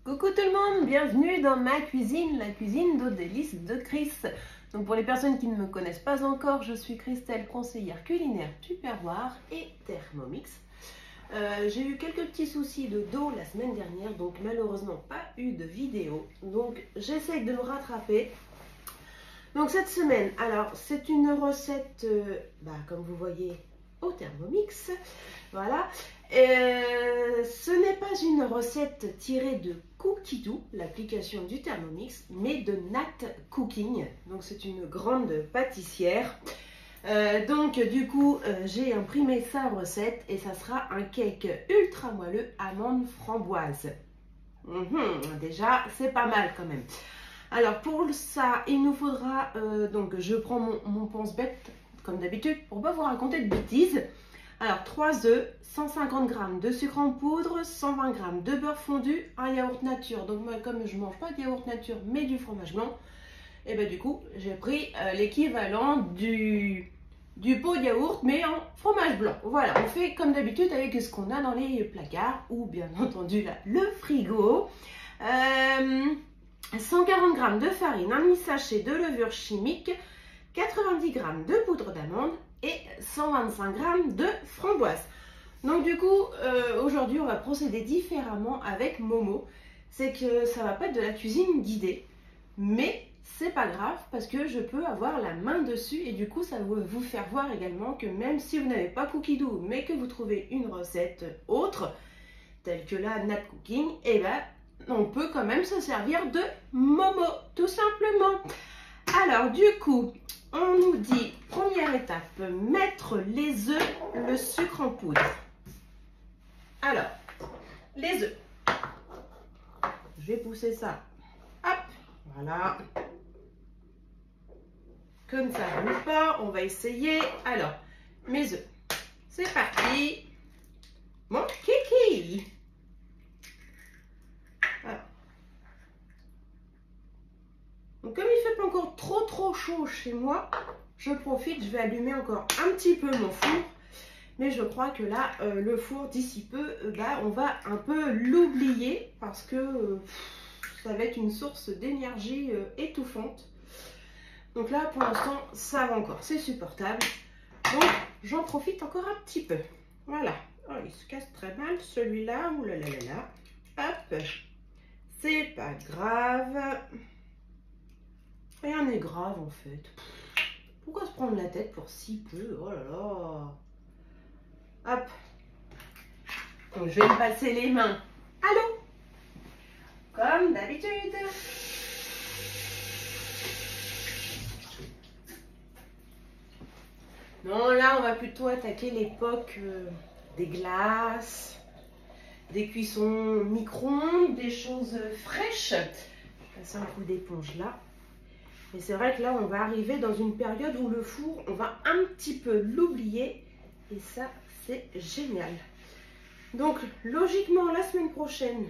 Coucou tout le monde, bienvenue dans ma cuisine, la cuisine d'Odélice de Chris. Donc pour les personnes qui ne me connaissent pas encore, je suis Christelle, conseillère culinaire Tupperware et Thermomix. J'ai eu quelques petits soucis de dos la semaine dernière, donc malheureusement pas eu de vidéo. Donc j'essaie de me rattraper. Donc cette semaine, alors c'est une recette, comme vous voyez, au Thermomix. Voilà. Ce n'est pas une recette tirée de Cookidoo, l'application du Thermomix, mais de Nat Cooking. Donc c'est une grande pâtissière. Donc du coup, j'ai imprimé sa recette et ça sera un cake ultra moelleux amande framboise. Déjà, c'est pas mal quand même. Alors pour ça, il nous faudra, donc je prends mon pense-bête comme d'habitude pour pas vous raconter de bêtises. Alors 3 œufs, 150 g de sucre en poudre, 120 g de beurre fondu, un yaourt nature. Donc moi comme je mange pas de yaourt nature mais du fromage blanc, et ben du coup j'ai pris l'équivalent du pot de yaourt mais en fromage blanc. Voilà, on fait comme d'habitude avec ce qu'on a dans les placards ou bien entendu là, le frigo. 140 g de farine, un demi-sachet de levure chimique, 90 g de poudre d'amande et 125 g de framboise. Donc du coup, aujourd'hui, on va procéder différemment avec Momo. C'est que ça va pas être de la cuisine guidée, mais c'est pas grave parce que je peux avoir la main dessus et du coup, ça va vous faire voir également que même si vous n'avez pas Cookidoo, mais que vous trouvez une recette autre, telle que la Nat Cooking, et ben on peut quand même se servir de Momo, tout simplement. Alors du coup, on nous dit, première étape, mettre les œufs, le sucre en poudre. Alors, les œufs. Je vais pousser ça. Hop, voilà. Comme ça ne bouge pas, on va essayer. Alors, mes œufs. C'est parti. Mon kiki. Voilà. Donc comme il fait pas encore trop chaud chez moi, je profite, je vais allumer encore un petit peu mon four. Mais je crois que là, le four d'ici peu, on va un peu l'oublier parce que ça va être une source d'énergie étouffante. Donc là, pour l'instant, ça va encore, c'est supportable. Donc j'en profite encore un petit peu. Voilà. Oh, il se casse très mal celui-là. Ouh là là là là. Hop. C'est pas grave. Rien n'est grave en fait. Pourquoi se prendre la tête pour si peu? Oh là là. Hop. Donc je vais me passer les mains à l'eau. Comme d'habitude. Non, là on va plutôt attaquer l'époque des glaces, des cuissons micro-ondes, des choses fraîches. Je vais passer un coup d'éponge là. Et c'est vrai que là, on va arriver dans une période où le four, on va un petit peu l'oublier. Et ça, c'est génial. Donc, logiquement, la semaine prochaine,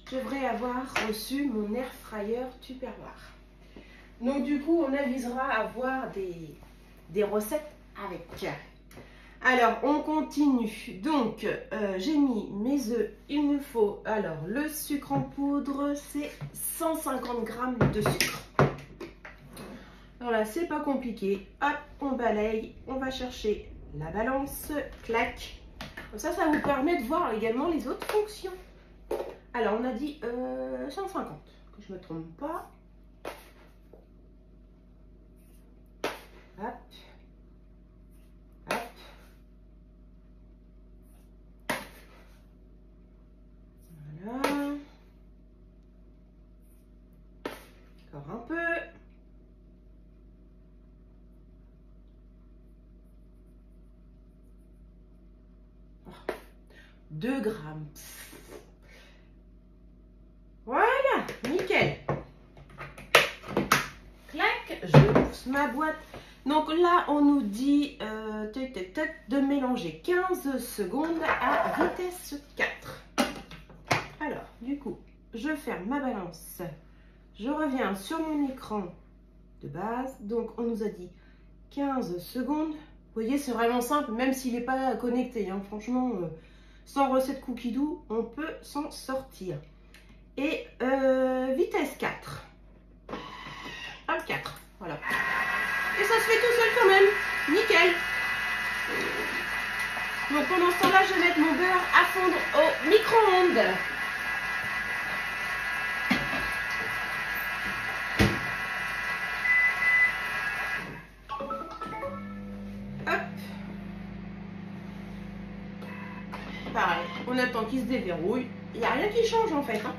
je devrais avoir reçu mon air fryer Tupperware. Donc, du coup, on avisera à avoir des recettes avec. Alors, on continue. Donc, j'ai mis mes œufs. Il nous faut, alors, le sucre en poudre, c'est 150 g de sucre. Voilà, c'est pas compliqué. Hop, on balaye, on va chercher la balance, clac. Comme ça vous permet de voir également les autres fonctions. Alors, on a dit 150, que je me trompe pas. Hop. Hop. Voilà. Encore un peu. 2 grammes. Voilà, nickel. Clac, je pousse ma boîte. Donc là, on nous dit de mélanger 15 secondes à vitesse 4. Alors, du coup, je ferme ma balance. Je reviens sur mon écran de base. Donc, on nous a dit 15 secondes. Vous voyez, c'est vraiment simple, même s'il n'est pas connecté. Hein. Franchement, sans recette Cookidoo, on peut s'en sortir. et vitesse 4. Hop, 4. Voilà. Et ça se fait tout seul quand même. Nickel. Donc pendant ce temps-là, je vais mettre mon beurre à fondre au micro-ondes. Hop. Pareil, on attend qu'il se déverrouille. Il n'y a rien qui change en fait. Hein.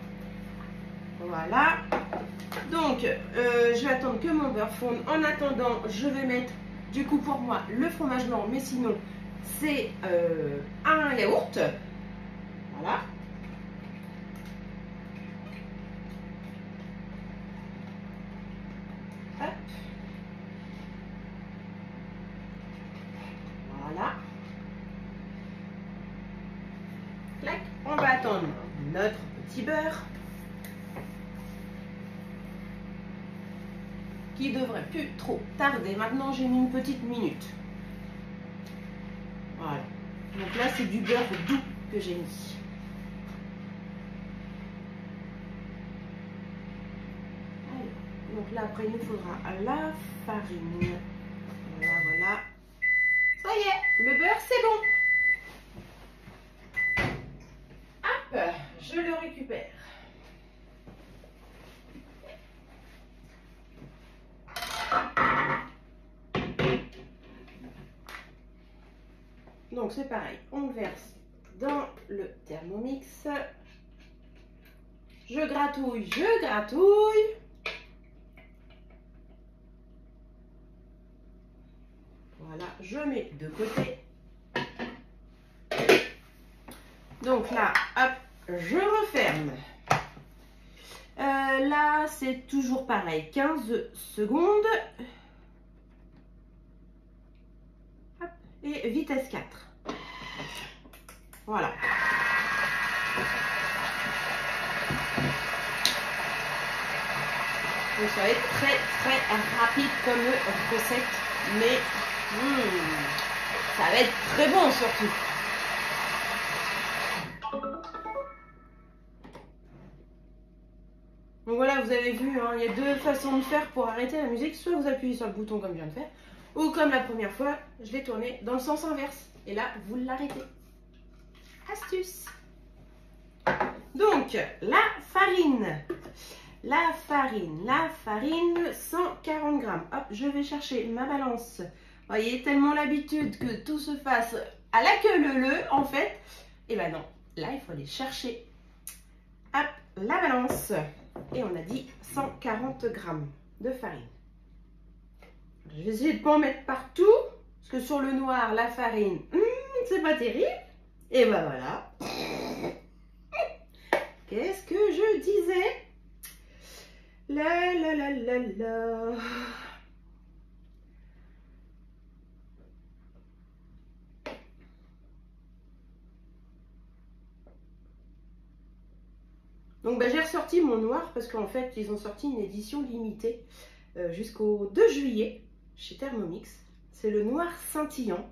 Voilà. Donc, je vais attendre que mon beurre fonde. En attendant, je vais mettre du coup pour moi le fromage blanc, mais sinon c'est un yaourt. Voilà. Hop. Voilà. Clac. On va attendre notre petit beurre qui devrait plus trop tarder. Maintenant, j'ai mis une petite minute. Voilà. Donc là, c'est du beurre doux que j'ai mis. Alors, donc là, après, il nous faudra la farine. Voilà, voilà. Ça y est, le beurre, c'est bon. Hop, je le récupère. Donc c'est pareil, on le verse dans le Thermomix. Je gratouille, je gratouille. Voilà, je mets de côté. Donc là, hop, je referme. Là, c'est toujours pareil, 15 secondes. Hop, et vitesse 4. Voilà. Donc ça va être très très rapide comme recette, mais ça va être très bon surtout. Donc voilà, vous avez vu, hein, il y a deux façons de faire pour arrêter la musique. Soit vous appuyez sur le bouton comme je viens de faire, ou comme la première fois, je l'ai tourné dans le sens inverse. Et là, vous l'arrêtez. Astuce. Donc, la farine. La farine, 140 grammes. Hop, je vais chercher ma balance. Vous voyez, tellement l'habitude que tout se fasse à la queue leu-leu, en fait. Et ben non, là, il faut aller chercher, hop, la balance. Et on a dit 140 grammes de farine. Je vais essayer de ne pas en mettre partout, parce que sur le noir, la farine, c'est pas terrible. Et ben voilà. Qu'est-ce que je disais? La la la la la. Donc ben, j'ai ressorti mon noir parce qu'en fait ils ont sorti une édition limitée jusqu'au 2 juillet chez Thermomix. C'est le noir scintillant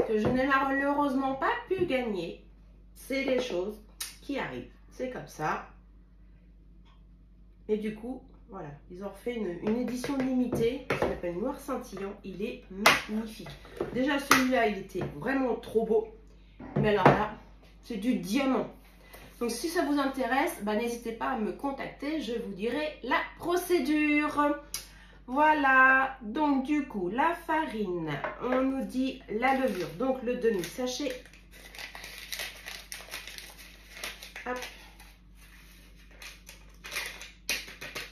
que je n'ai malheureusement pas pu gagner. C'est les choses qui arrivent. C'est comme ça. Et du coup, voilà, ils ont refait une édition limitée qui s'appelle Noir Scintillant. Il est magnifique. Déjà, celui-là, il était vraiment trop beau. Mais alors là, c'est du diamant. Donc, si ça vous intéresse, bah, n'hésitez pas à me contacter. Je vous dirai la procédure. Voilà. Donc, du coup, la farine, on nous dit la levure. Donc, le demi-sachet. Hop.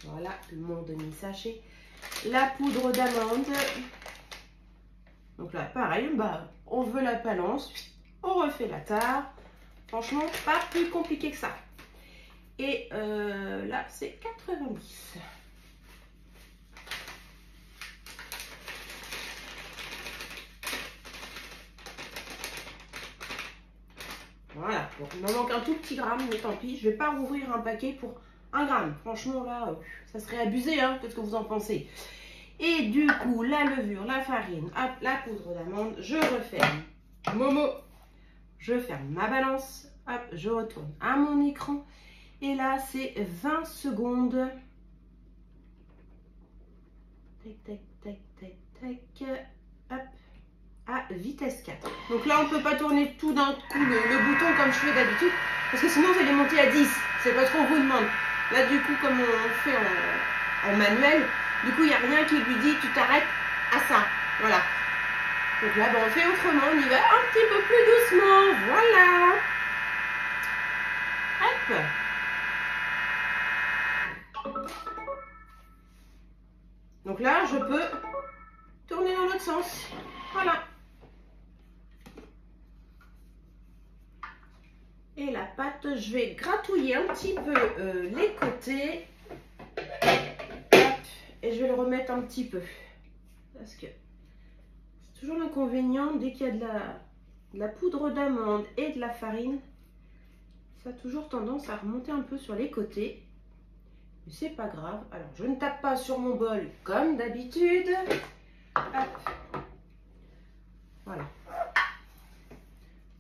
Voilà, mon demi-sachet. La poudre d'amande. Donc là, pareil, bah, on veut la balance. On refait la tare. Franchement, pas plus compliqué que ça. Et là, c'est 90. Voilà, bon, il me manque un tout petit gramme, mais tant pis. Je ne vais pas rouvrir un paquet pour 1 gramme. Franchement, là, ça serait abusé, hein. Qu'est-ce que vous en pensez? Et du coup, la levure, la farine, hop, la poudre d'amande, je referme Momo. Je ferme ma balance, hop, je retourne à mon écran. Et là, c'est 20 secondes. Tac, tac, tac, tac, tac. Hop. À vitesse 4. Donc là, on ne peut pas tourner tout d'un coup le bouton comme je fais d'habitude. Parce que sinon, vous allez monter à 10. C'est pas ce qu'on vous demande. Là, du coup, comme on fait en manuel, du coup, il n'y a rien qui lui dit tu t'arrêtes à ça. Voilà. Donc là, on fait autrement. On y va un petit peu plus doucement. Voilà. Hop. Donc là, je peux tourner dans l'autre sens. Voilà. Et la pâte, je vais gratouiller un petit peu les côtés. Hop, et je vais le remettre un petit peu. Parce que c'est toujours l'inconvénient, dès qu'il y a de la poudre d'amande et de la farine, ça a toujours tendance à remonter un peu sur les côtés. Mais c'est pas grave. Alors, je ne tape pas sur mon bol comme d'habitude. Hop. Voilà.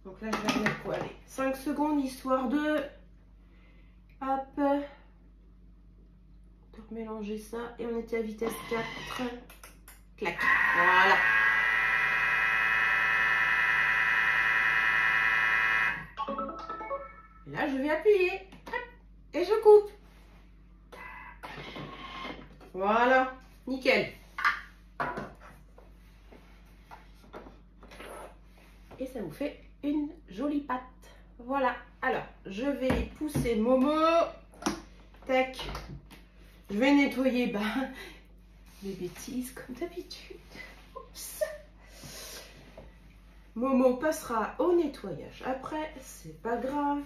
Donc là, je vais remettre quoi? Allez, 5 secondes, histoire de... Hop. De mélanger ça. Et on était à vitesse 4. Clac. Voilà. Et là, je vais appuyer. Hop. Et je coupe. Voilà. Nickel. Et ça vous fait une jolie pâte. Voilà. Alors, je vais pousser Momo. Tac. Je vais nettoyer les bêtises comme d'habitude. Oups. Momo passera au nettoyage après, c'est pas grave.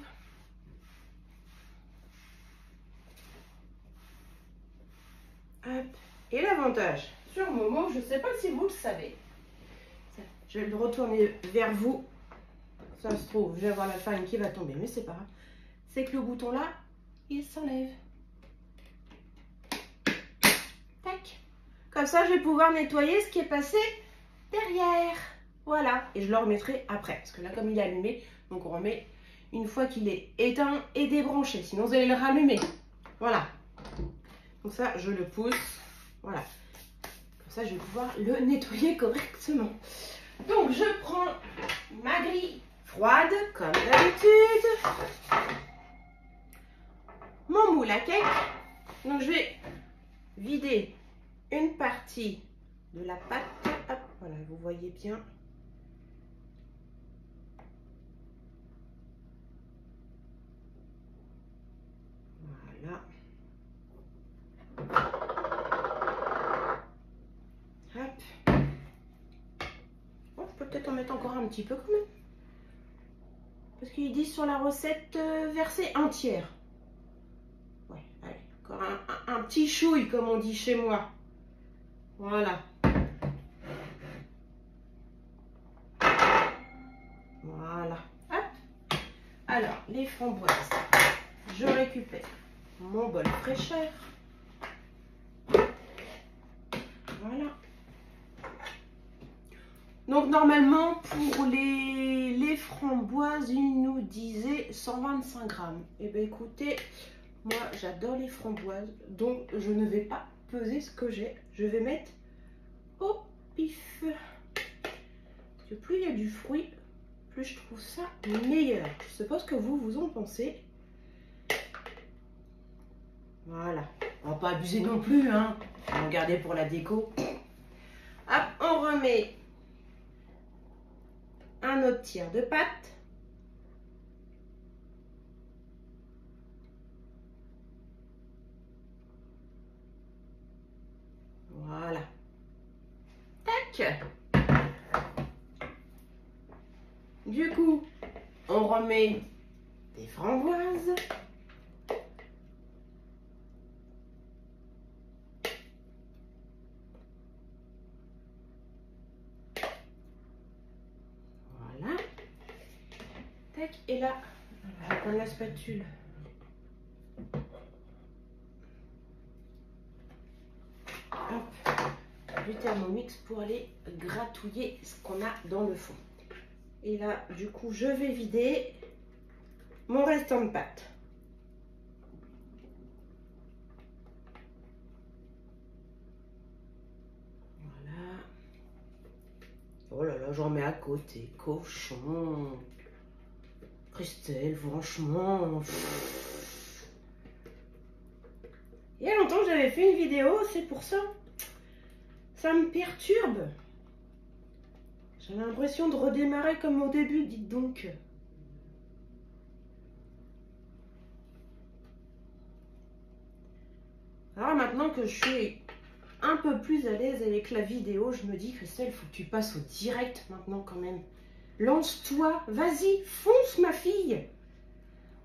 Hop. Et l'avantage sur Momo, je ne sais pas si vous le savez, je vais le retourner vers vous. Ça se trouve, je vais avoir la farine qui va tomber, mais c'est pas grave. C'est que le bouton là, il s'enlève. Tac. Comme ça, je vais pouvoir nettoyer ce qui est passé derrière. Voilà. Et je le remettrai après. Parce que là, comme il est allumé, donc on remet une fois qu'il est éteint et débranché. Sinon, vous allez le rallumer. Voilà. Donc ça, je le pousse. Voilà. Comme ça, je vais pouvoir le nettoyer correctement. Donc, je prends ma grille froide, comme d'habitude. Mon moule à cake. Donc, je vais vider une partie de la pâte. Hop, voilà, vous voyez bien. Voilà. Hop. Bon, je peux peut-être en mettre encore un petit peu quand même. Parce qu'ils disent sur la recette verser un tiers. Ouais, allez, encore un petit chouille comme on dit chez moi. Voilà. Voilà. Hop. Alors, les framboises. Je récupère mon bol fraîcheur. Voilà. Donc, normalement, pour les framboises, il nous disait 125 grammes. Et bien, écoutez, moi, j'adore les framboises. Donc, je ne vais pas peser ce que j'ai. Je vais mettre au pif. Parce que plus il y a du fruit, plus je trouve ça meilleur. Je ne sais pas ce que vous en pensez. Voilà. On va pas abuser non plus, hein. On va garder pour la déco. Hop, on remet un autre tiers de pâte. Voilà. Tac. Du coup, on remet des framboises. Voilà. Tac. Et là, on va prendre la spatule. Hop. Du Thermomix pour aller gratouiller ce qu'on a dans le fond. Et là, du coup, je vais vider mon restant de pâte. j'en mets à côté. Cochon. Christelle, franchement. Il y a longtemps que j'avais fait une vidéo, c'est pour ça. Ça me perturbe. J'ai l'impression de redémarrer comme au début, dites donc. Alors maintenant que je suis un peu plus à l'aise avec la vidéo, je me dis, Christelle, il faut que tu passes au direct maintenant quand même. Lance-toi, vas-y, fonce ma fille.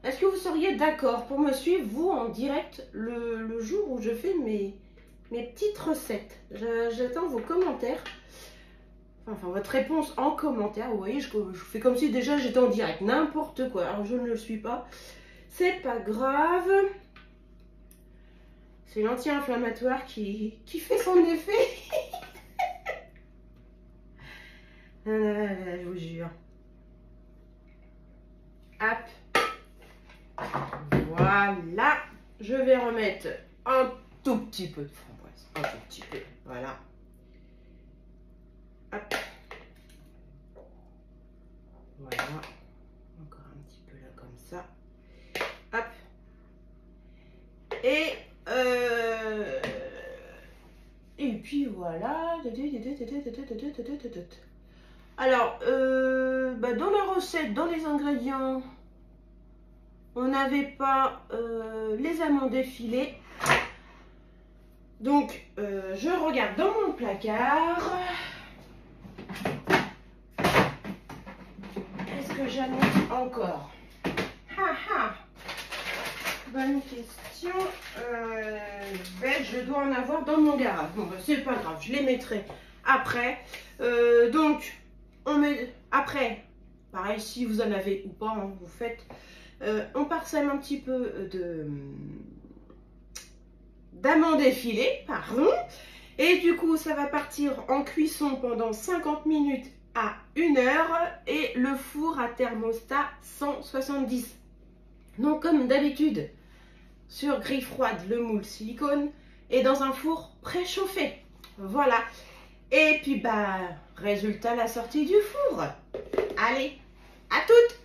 Est-ce que vous seriez d'accord pour me suivre, vous, en direct, le jour où je fais mes petites recettes? J'attends vos commentaires. Enfin, votre réponse en commentaire. Vous voyez, je fais comme si déjà j'étais en direct. N'importe quoi. Alors, je ne le suis pas. C'est pas grave. C'est l'anti-inflammatoire qui fait son effet. Je vous jure. Hop. Voilà. Je vais remettre un tout petit peu de framboise. Un tout petit peu. Voilà. Hop. Voilà. Encore un petit peu là comme ça. Hop. Et puis voilà. Alors, dans la recette, dans les ingrédients, on n'avait pas les amandes effilées. Donc, je regarde dans mon placard. Est-ce que j'en ai encore? Bonne question. Je dois en avoir dans mon garage. Bon, c'est pas grave, je les mettrai après. Donc, on met après. Pareil, si vous en avez ou pas, hein, vous faites. On parsème un petit peu d'amandes effilées, pardon. Et du coup, ça va partir en cuisson pendant 50 minutes à 1 heure. Et le four à thermostat 170. Donc, comme d'habitude, sur grille froide, le moule silicone et dans un four préchauffé. Voilà. Et puis, résultat, la sortie du four. Allez, à toutes!